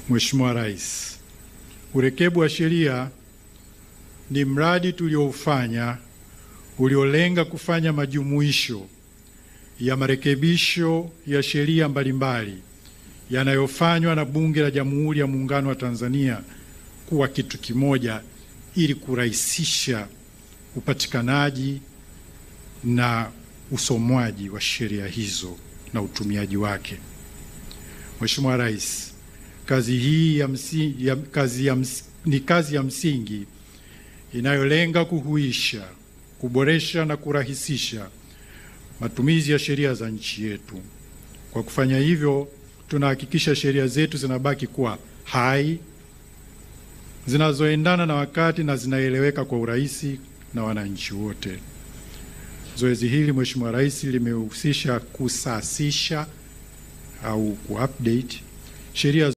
Mheshimiwa Rais, urekebu wa sheria ni mradi tulioufanya uliolenga kufanya majumuisho ya marekebisho ya sheria mbalimbali yanayofanywa na Bunge la Jamhuri ya Muungano wa Tanzania kuwa kitu kimoja ili kurahisisha upatikanaji na usomwaji wa sheria hizo na utumiaji wake. Mheshimiwa Rais, kazi hii ni kazi ya msingi inayolenga kuhuisha, kuboresha na kurahisisha matumizi ya sheria za nchi yetu. Kwa kufanya hivyo, tunahakikisha sheria zetu zinabaki kuwa hai, zinazoendana na wakati na zinaeleweka kwa urahisi na wananchi wote. Zoezi hili, Mheshimiwa Rais, limehusisha kusasisha au kuupdate sheria